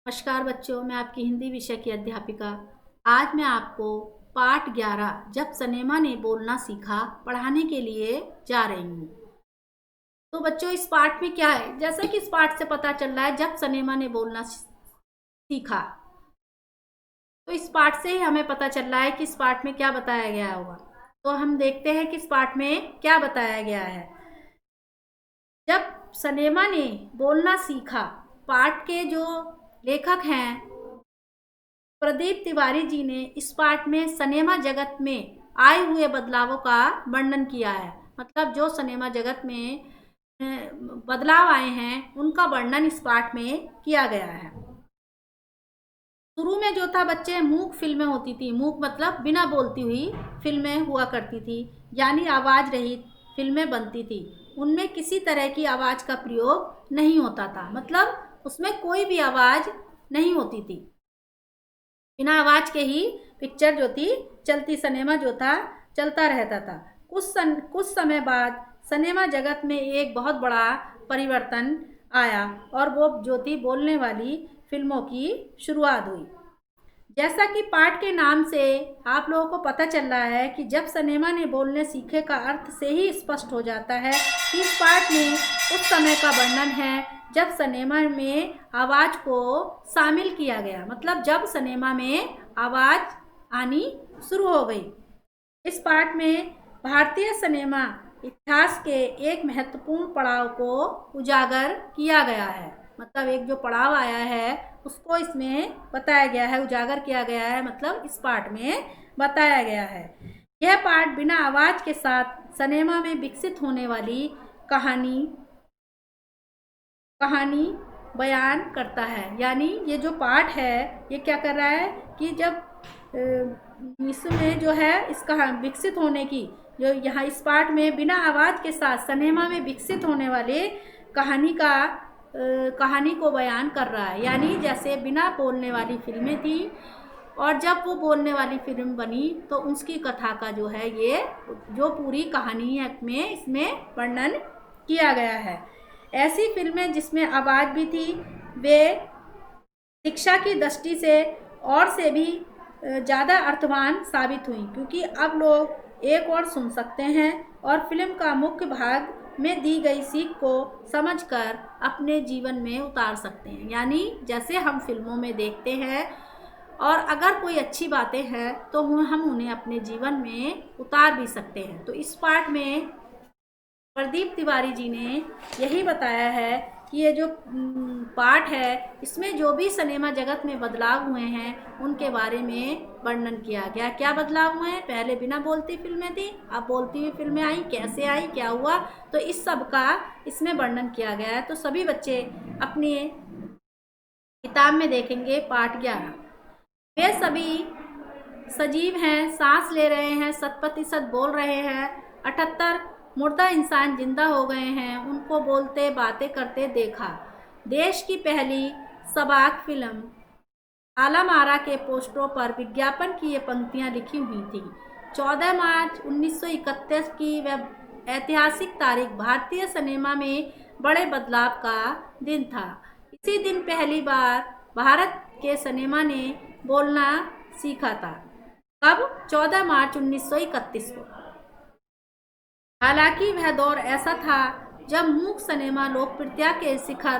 नमस्कार बच्चों, मैं आपकी हिंदी विषय की अध्यापिका। आज मैं आपको पाठ 11 जब सनेमा ने बोलना सीखा पढ़ाने के लिए जा रही हूँ। तो बच्चों, इस पाठ में क्या है? जैसा कि इस पाठ से पता चल रहा है, जब सनेमा ने बोलना सीखा, तो इस पाठ से ही हमें पता चल रहा है कि इस पाठ में क्या बताया गया होगा। तो हम देखते हैं कि इस पाठ में क्या बताया गया है। जब सनेमा ने बोलना सीखा, पाठ के जो लेखक हैं प्रदीप तिवारी जी ने इस पाठ में सिनेमा जगत में आए हुए बदलावों का वर्णन किया है। मतलब जो सिनेमा जगत में बदलाव आए हैं उनका वर्णन इस पाठ में किया गया है। शुरू में जो था बच्चे, मूक फिल्में होती थी। मूक मतलब बिना बोलती हुई फिल्में हुआ करती थी, यानी आवाज रहित फिल्में बनती थी। उनमें किसी तरह की आवाज का प्रयोग नहीं होता था, मतलब उसमें कोई भी आवाज नहीं होती थी। बिना आवाज के ही पिक्चर जो थी चलती, सिनेमा जो था चलता रहता था। कुछ समय बाद सिनेमा जगत में एक बहुत बड़ा परिवर्तन आया और वो जो थी बोलने वाली फिल्मों की शुरुआत हुई। जैसा कि पाठ के नाम से आप लोगों को पता चल रहा है कि जब सिनेमा ने बोलने सीखे का अर्थ से ही स्पष्ट हो जाता है कि इस पाठ में उस समय का वर्णन है जब सिनेमा में आवाज़ को शामिल किया गया। मतलब जब सिनेमा में आवाज़ आनी शुरू हो गई। इस पाठ में भारतीय सिनेमा इतिहास के एक महत्वपूर्ण पड़ाव को उजागर किया गया है। मतलब एक जो पड़ाव आया है उसको इसमें बताया गया है, उजागर किया गया है, मतलब इस पाठ में बताया गया है। यह पाठ बिना आवाज के साथ सिनेमा में विकसित होने वाली कहानी बयान करता है। यानी ये जो पाठ है ये क्या कर रहा है कि जब इसमें जो है इसका विकसित होने की, जो यहाँ इस पाठ में बिना आवाज़ के साथ सिनेमा में विकसित होने वाले कहानी को बयान कर रहा है। यानी जैसे बिना बोलने वाली फिल्में थी और जब वो बोलने वाली फिल्म बनी तो उसकी कथा का जो है ये जो पूरी कहानी में इसमें वर्णन किया गया है। ऐसी फिल्में जिसमें आवाज़ भी थी वे शिक्षा की दृष्टि से और से भी ज़्यादा अर्थवान साबित हुई, क्योंकि अब लोग एक और सुन सकते हैं और फिल्म का मुख्य भाग में दी गई सीख को समझकर अपने जीवन में उतार सकते हैं। यानी जैसे हम फिल्मों में देखते हैं और अगर कोई अच्छी बातें हैं तो हम उन्हें अपने जीवन में उतार भी सकते हैं। तो इस पाठ में प्रदीप तिवारी जी ने यही बताया है कि ये जो पाठ है इसमें जो भी सिनेमा जगत में बदलाव हुए हैं उनके बारे में वर्णन किया गया। क्या बदलाव हुए हैं? पहले बिना बोलती फिल्में थी, अब बोलती हुई फिल्में आई, कैसे आई, क्या हुआ, तो इस सब का इसमें वर्णन किया गया है। तो सभी बच्चे अपनी किताब में देखेंगे पाठ 11। वे सभी सजीव हैं, सांस ले रहे हैं, 100% बोल रहे हैं। 78 मुर्दा इंसान जिंदा हो गए हैं, उनको बोलते बातें करते देखा। देश की पहली सबाक फिल्म आलम आरा के पोस्टरों पर विज्ञापन की ये पंक्तियां लिखी हुई थी। 14 मार्च 1931 की वह ऐतिहासिक तारीख भारतीय सिनेमा में बड़े बदलाव का दिन था। इसी दिन पहली बार भारत के सिनेमा ने बोलना सीखा था। कब? 14 मार्च 1931 को। हालांकि वह दौर ऐसा था जब मूक सिनेमा लोकप्रियता के शिखर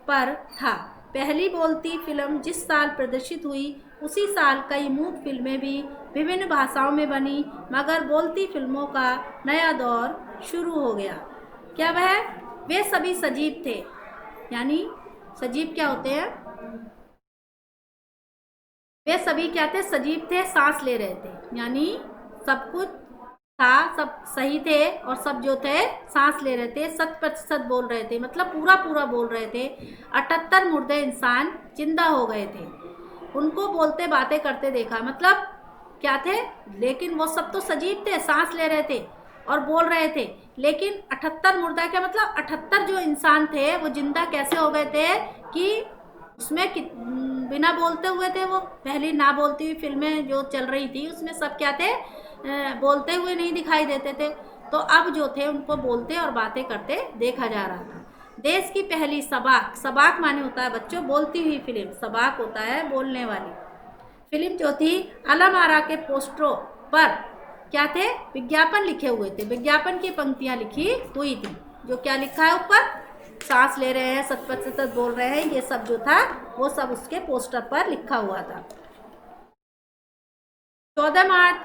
पर था। पहली बोलती फिल्म जिस साल प्रदर्शित हुई उसी साल कई मूक फिल्में भी विभिन्न भाषाओं में बनी, मगर बोलती फिल्मों का नया दौर शुरू हो गया। क्या वह? वे सभी सजीव थे। यानी सजीव क्या होते हैं? वे सभी क्या थे? सजीव थे, सांस ले रहे थे। यानी सब कुछ था, सब सही थे और सब जो थे सांस ले रहे थे, 100% बोल रहे थे, मतलब पूरा पूरा बोल रहे थे। 78 मुर्दे इंसान जिंदा हो गए थे, उनको बोलते बातें करते देखा। मतलब क्या थे? लेकिन वो सब तो सजीव थे, सांस ले रहे थे और बोल रहे थे। लेकिन 78 मुर्दा क्या मतलब? 78 जो इंसान थे वो जिंदा कैसे हो गए थे कि उसमें बिना बोलते हुए थे। वो पहली ना बोलती हुई फिल्में जो चल रही थी उसमें सब क्या थे? बोलते हुए नहीं दिखाई देते थे। तो अब जो थे उनको बोलते और बातें करते देखा जा रहा था। देश की पहली सबाक, सबाक माने होता है बच्चों बोलती हुई फिल्म, सबाक होता है बोलने वाली फिल्म जो थी। आलम आरा के पोस्टरों पर क्या थे, विज्ञापन लिखे हुए थे, विज्ञापन की पंक्तियां लिखी हुई थी। जो क्या लिखा है ऊपर, सांस ले रहे हैं, सतपथ सतत बोल रहे हैं, ये सब जो था वो सब उसके पोस्टर पर लिखा हुआ था। 14 मार्च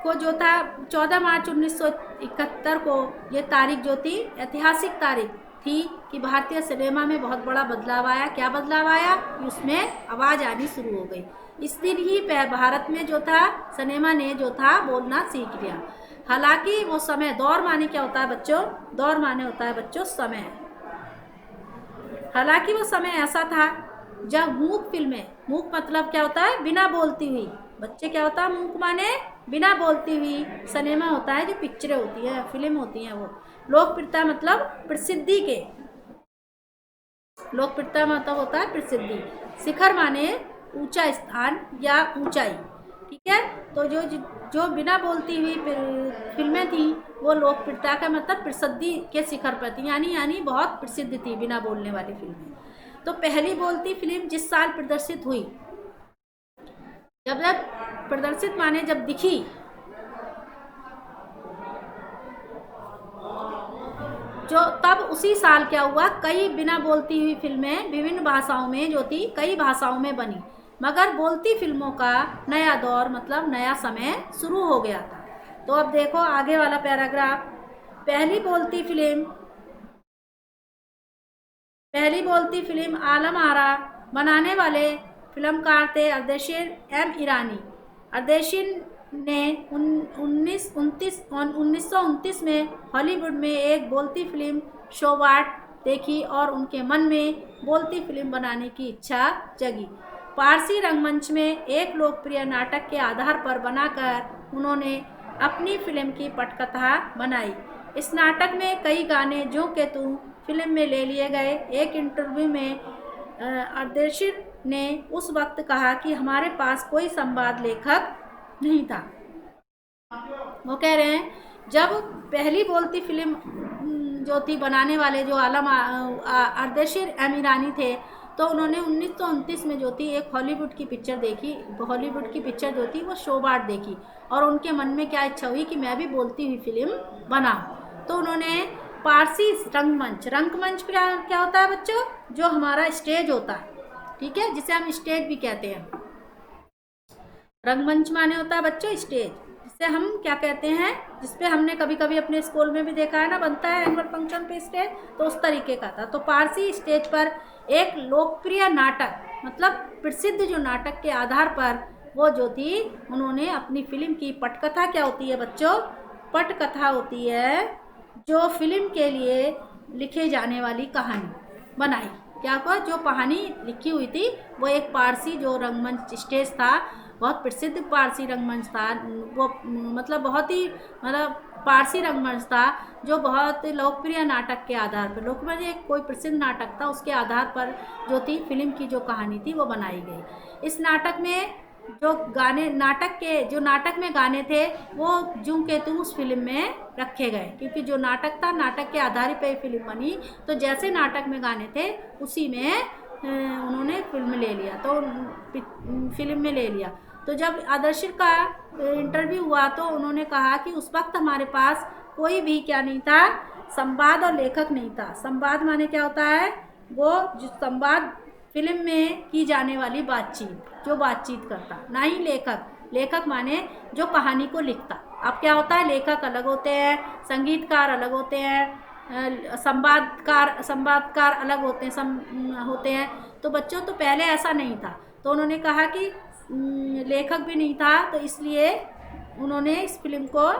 को जो था, 14 मार्च 1971 को ये तारीख जो थी ऐतिहासिक तारीख थी कि भारतीय सिनेमा में बहुत बड़ा बदलाव आया। क्या बदलाव आया, उसमें आवाज़ आनी शुरू हो गई। इस दिन ही भारत में जो था सिनेमा ने जो था बोलना सीख लिया। हालांकि वो समय, दौर माने क्या होता है बच्चों, दौर माने होता है बच्चों समय। हालांकि वो समय ऐसा था जब मूक फिल्में, मूक मतलब क्या होता है, बिना बोलती हुई, बच्चे क्या होता है मूक माने बिना बोलती हुई, सिनेमा होता है जो पिक्चरें होती है, फिल्म होती हैं वो, लोकप्रियता मतलब प्रसिद्धि के, लोकप्रियता मतलब होता है प्रसिद्धि, शिखर माने ऊंचा स्थान या ऊंचाई, ठीक है। तो जो जो बिना बोलती हुई फिल्में थी वो लोकप्रियता का मतलब प्रसिद्धि के शिखर पर थी, यानी बहुत प्रसिद्ध थी बिना बोलने वाली फिल्में। तो पहली बोलती फिल्म जिस साल प्रदर्शित हुई, जब प्रदर्शित माने जब दिखी, जो तब उसी साल क्या हुआ, कई बिना बोलती हुई फिल्में विभिन्न भाषाओं में जो थी, कई भाषाओं में बनी, मगर बोलती फिल्मों का नया दौर मतलब नया समय शुरू हो गया था। तो अब देखो आगे वाला पैराग्राफ, पहली बोलती फिल्म आलम आरा बनाने वाले फिल्मकार थे अर्देशीर एम ईरानी। अर्देशीर ने 1929 में हॉलीवुड में एक बोलती फिल्म शोवाट देखी और उनके मन में बोलती फिल्म बनाने की इच्छा जगी। पारसी रंगमंच में एक लोकप्रिय नाटक के आधार पर बनाकर उन्होंने अपनी फिल्म की पटकथा बनाई। इस नाटक में कई गाने जो के तू फिल्म में ले लिए गए। एक इंटरव्यू में अर्देशीर ने उस वक्त कहा कि हमारे पास कोई संवाद लेखक नहीं था। वो कह रहे हैं जब पहली बोलती फिल्म जो थी बनाने वाले जो आलम अर्देशीर एम ईरानी थे, तो उन्होंने 1929 में जो थी एक हॉलीवुड की पिक्चर देखी, हॉलीवुड की पिक्चर जो थी वो शोवाट देखी, और उनके मन में क्या इच्छा हुई कि मैं भी बोलती हुई फिल्म बनाऊं। तो उन्होंने पारसी रंगमंच, रंगमंच क्या होता है बच्चों, जो हमारा स्टेज होता है, ठीक है, जिसे हम स्टेज भी कहते हैं। रंगमंच माने होता है बच्चों स्टेज, जिसे हम क्या कहते हैं, जिसपे हमने कभी कभी अपने स्कूल में भी देखा है ना, बनता है एनुअल फंक्शन पे स्टेज, तो उस तरीके का था। तो पारसी स्टेज पर एक लोकप्रिय नाटक मतलब प्रसिद्ध जो नाटक के आधार पर वो जो थी उन्होंने अपनी फिल्म की पटकथा, क्या होती है बच्चों, पटकथा होती है जो फिल्म के लिए लिखे जाने वाली कहानी बनाई। क्या हुआ, जो कहानी लिखी हुई थी वो एक पारसी जो रंगमंच स्टेज था, बहुत प्रसिद्ध पारसी रंगमंच था वो, मतलब बहुत ही मतलब पारसी रंगमंच था जो बहुत लोकप्रिय नाटक के आधार पर, लोकप्रिय कोई प्रसिद्ध नाटक था उसके आधार पर जो थी फिल्म की जो कहानी थी वो बनाई गई। इस नाटक में जो गाने, नाटक में गाने थे वो जूं के तू उस फिल्म में रखे गए, क्योंकि जो नाटक था, नाटक के आधार पर फिल्म बनी, तो जैसे नाटक में गाने थे उसी में उन्होंने फिल्म ले लिया, तो फिल्म में ले लिया। तो जब अर्देशीर का इंटरव्यू हुआ तो उन्होंने कहा कि उस वक्त हमारे पास कोई भी क्या नहीं था, संवाद और लेखक नहीं था। संवाद माने क्या होता है, वो जो संवाद फिल्म में की जाने वाली बातचीत, जो बातचीत करता, ना ही लेखक। लेखक माने जो कहानी को लिखता। अब क्या होता है, लेखक अलग होते हैं, संगीतकार अलग होते हैं, संवादकार अलग होते हैं। तो बच्चों तो पहले ऐसा नहीं था, तो उन्होंने कहा कि लेखक भी नहीं था, तो इसलिए उन्होंने इस फिल्म को,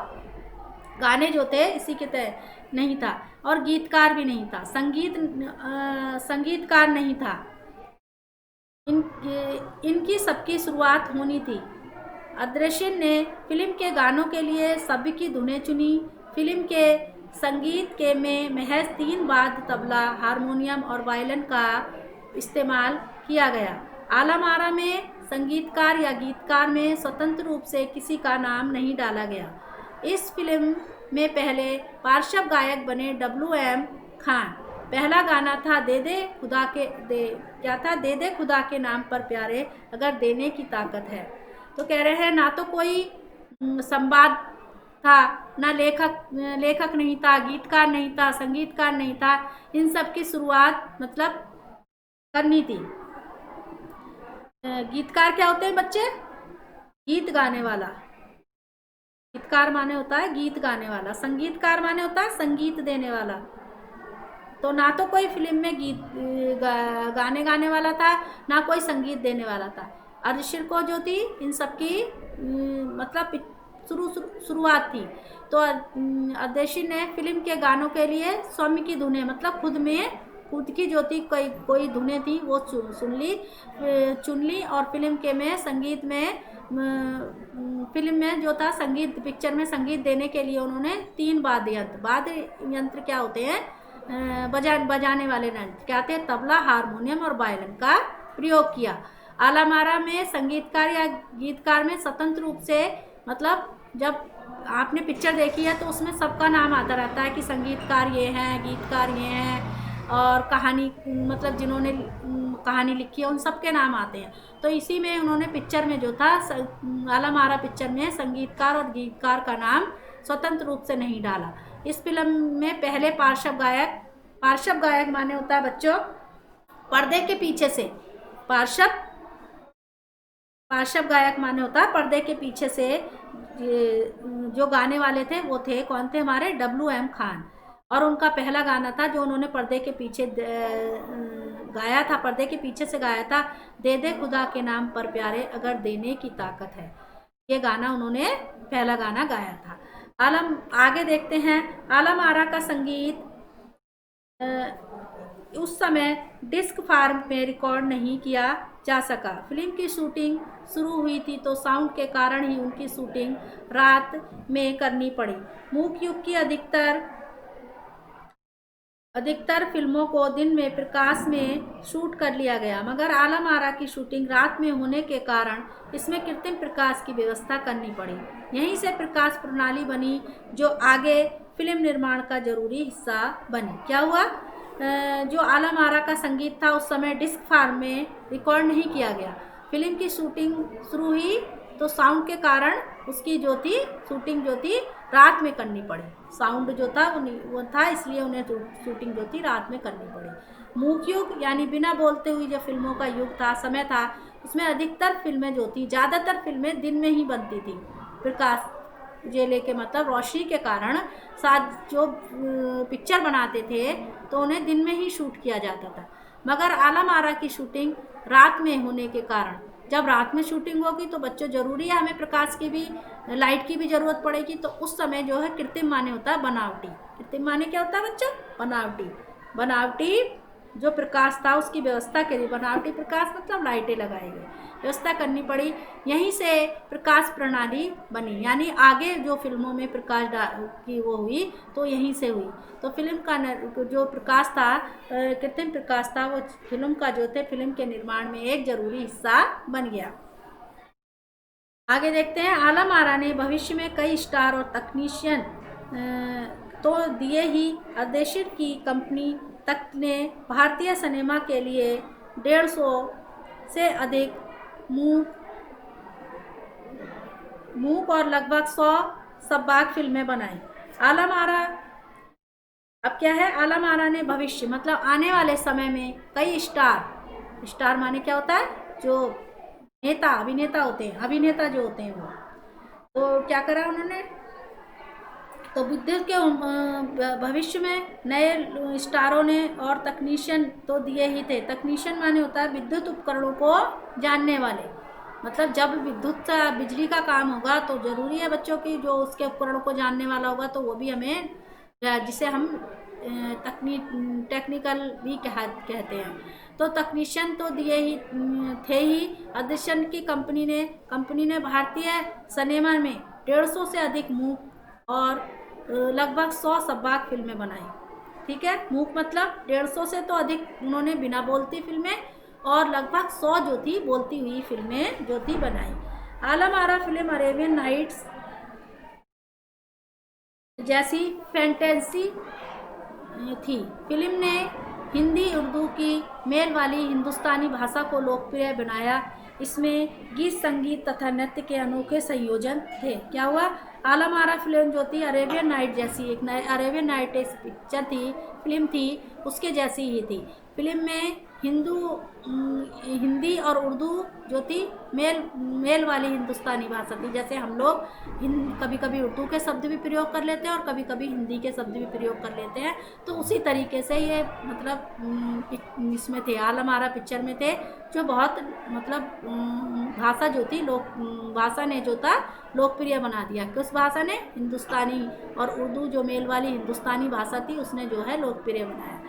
गाने जो थे इसी के तहत नहीं था, और गीतकार भी नहीं था, संगीतकार नहीं था। इनकी सबकी शुरुआत होनी थी। अर्देशीर ने फिल्म के गानों के लिए सभी की धुनें चुनी। फिल्म के संगीत के में महज 3 वाद्य तबला, हारमोनियम और वायलिन का इस्तेमाल किया गया। आलम आरा में संगीतकार या गीतकार में स्वतंत्र रूप से किसी का नाम नहीं डाला गया। इस फिल्म में पहले पार्श्व गायक बने W.M. खान। पहला गाना था दे दे खुदा के दे, क्या था, दे दे खुदा के नाम पर प्यारे अगर देने की ताकत है। तो कह रहे हैं ना तो कोई संवाद था, ना लेखक नहीं था, गीतकार नहीं था, संगीतकार नहीं था, इन सब की शुरुआत मतलब करनी थी। गीतकार क्या होते हैं बच्चे? गीत गाने वाला। गीतकार माने होता है गीत गाने वाला, संगीतकार माने होता है संगीत देने वाला। तो ना तो कोई फिल्म में गीत गाने गाने वाला था, ना कोई संगीत देने वाला था। अर्धशीर को जो थी इन सब की मतलब शुरुआत थी। तो अर्धशीर ने फिल्म के गानों के लिए स्वामी की धुनें मतलब खुद की जो थी कोई धुनें थी वो चुन ली और फिल्म के में संगीत में फिल्म में जो था संगीत पिक्चर में संगीत देने के लिए उन्होंने 3 वाद्य यंत्र क्या होते हैं, बजाने वाले यंत्र क्या थे, तबला, हारमोनियम और वायलिन का प्रयोग किया। आलमारा में संगीतकार या गीतकार में स्वतंत्र रूप से मतलब जब आपने पिक्चर देखी है तो उसमें सबका नाम आता रहता है कि संगीतकार ये हैं, गीतकार ये हैं, और कहानी मतलब जिन्होंने कहानी लिखी है उन सब के नाम आते हैं। तो इसी में उन्होंने पिक्चर में जो था आलमारा पिक्चर में संगीतकार और गीतकार का नाम स्वतंत्र रूप से नहीं डाला। इस फिल्म में पहले पार्श्व गायक माने होता है बच्चों पर्दे के पीछे से, पार्श्व गायक माने होता है पर्दे के पीछे से जो गाने वाले थे वो थे कौन थे, हमारे WM खान। और उनका पहला गाना था जो उन्होंने पर्दे के पीछे गाया था, पर्दे के पीछे से गाया था, दे दे खुदा के नाम पर प्यारे अगर देने की ताकत है। ये गाना उन्होंने पहला गाना गाया था। आगे देखते हैं। आलम आरा का संगीत उस समय डिस्क फार्म में रिकॉर्ड नहीं किया जा सका। फिल्म की शूटिंग शुरू हुई थी तो साउंड के कारण ही उनकी शूटिंग रात में करनी पड़ी। मूक युग की अधिकतर फिल्मों को दिन में प्रकाश में शूट कर लिया गया, मगर आलम आरा की शूटिंग रात में होने के कारण इसमें कृत्रिम प्रकाश की व्यवस्था करनी पड़ी। यहीं से प्रकाश प्रणाली बनी जो आगे फिल्म निर्माण का जरूरी हिस्सा बनी। क्या हुआ? जो आलम आरा का संगीत था उस समय डिस्क फार्म में रिकॉर्ड नहीं किया गया। फिल्म की शूटिंग शुरू हुई तो साउंड के कारण उसकी शूटिंग जो थी रात में करनी पड़ी। साउंड जो था वो था इसलिए उन्हें शूटिंग जो थी रात में करनी पड़ी। मूक युग यानी बिना बोलते हुई जो फिल्मों का युग था, समय था, उसमें अधिकतर फिल्में जो थी, ज़्यादातर फिल्में दिन में ही बनती थी। प्रकाश जेले के मतलब रोशनी के कारण साथ जो पिक्चर बनाते थे तो उन्हें दिन में ही शूट किया जाता था। मगर आलम आरा की शूटिंग रात में होने के कारण, जब रात में शूटिंग होगी तो बच्चों ज़रूरी है हमें प्रकाश की भी, लाइट की भी ज़रूरत पड़ेगी। तो उस समय जो है कृत्रिम माने होता है बनावटी। कृत्रिम माने क्या होता है बच्चों? बनावटी जो प्रकाश था उसकी व्यवस्था के लिए, बनावटी प्रकाश मतलब लाइटें लगाई गई, व्यवस्था करनी पड़ी। यहीं से प्रकाश प्रणाली बनी, यानी आगे जो फिल्मों में प्रकाश की वो हुई तो यहीं से हुई। तो फिल्म का जो प्रकाश था, कृत्रिम प्रकाश था, वो फिल्म का जो थे फिल्म के निर्माण में एक जरूरी हिस्सा बन गया। आगे देखते हैं। आलम आरा ने भविष्य में कई स्टार और तकनीशियन तो दिए ही, अर्धशीर की कंपनी तक ने भारतीय सिनेमा के लिए 150 से अधिक मूक और लगभग 100 सब्बाक फिल्में बनाई। आलम आरा अब क्या है? आलम आरा ने भविष्य मतलब आने वाले समय में कई स्टार माने क्या होता है? जो अभिनेता होते हैं, अभिनेता जो होते हैं वो, तो क्या करा उन्होंने? तो विद्युत के भविष्य में नए स्टारों ने और तकनीशियन तो दिए ही थे। तकनीशियन माने होता है विद्युत उपकरणों को जानने वाले, मतलब जब बिजली का काम होगा तो ज़रूरी है बच्चों की जो उसके उपकरणों को जानने वाला होगा, तो वो भी हमें, जिसे हम टेक्निकल भी कहते हैं। तो तकनीशियन तो दिए ही थे ही। अर्धशीर की कंपनी ने भारतीय सिनेमा में 150 से अधिक मूक और लगभग 100 सब्बाक फिल्में बनाई। ठीक है, मूक मतलब 150 से तो अधिक उन्होंने बिना बोलती फिल्में और लगभग 100 जो थी बोलती हुई फिल्में जो थी बनाई। Alam Ara film Arabian nights जैसी फैंटेसी थी। फिल्म ने हिंदी उर्दू की मेल वाली हिंदुस्तानी भाषा को लोकप्रिय बनाया। इसमें गीत संगीत तथा नृत्य के अनोखे संयोजन थे। क्या हुआ? आलम आरा फिल्म जो थी अरेबियन नाइट जैसी, एक अरेबियन नाइट एक पिक्चर थी, फिल्म थी, उसके जैसी ही थी। फिल्म में हिंदी और उर्दू जो थी मेल वाली हिंदुस्तानी भाषा थी। जैसे हम लोग कभी कभी उर्दू के शब्द भी प्रयोग कर लेते हैं और कभी कभी हिंदी के शब्द भी प्रयोग कर लेते हैं, तो उसी तरीके से ये मतलब इसमें थे, आलम आरा पिक्चर में थे, जो बहुत मतलब भाषा जो थी भाषा ने जो था लोकप्रिय बना दिया। किस भाषा ने? हिंदुस्तानी और उर्दू जो मेल वाली हिंदुस्तानी भाषा थी उसने जो है लोकप्रिय बनाया।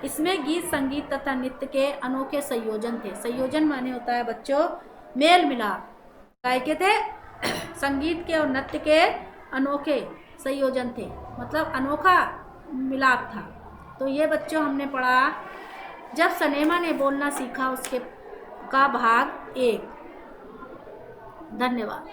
इसमें गीत संगीत तथा नृत्य के अनोखे संयोजन थे। संयोजन माने होता है बच्चों मेल मिलाप। काय के थे? संगीत के और नृत्य के अनोखे संयोजन थे, मतलब अनोखा मिलाप था। तो ये बच्चों हमने पढ़ा जब सनेमा ने बोलना सीखा उसके का भाग 1। धन्यवाद।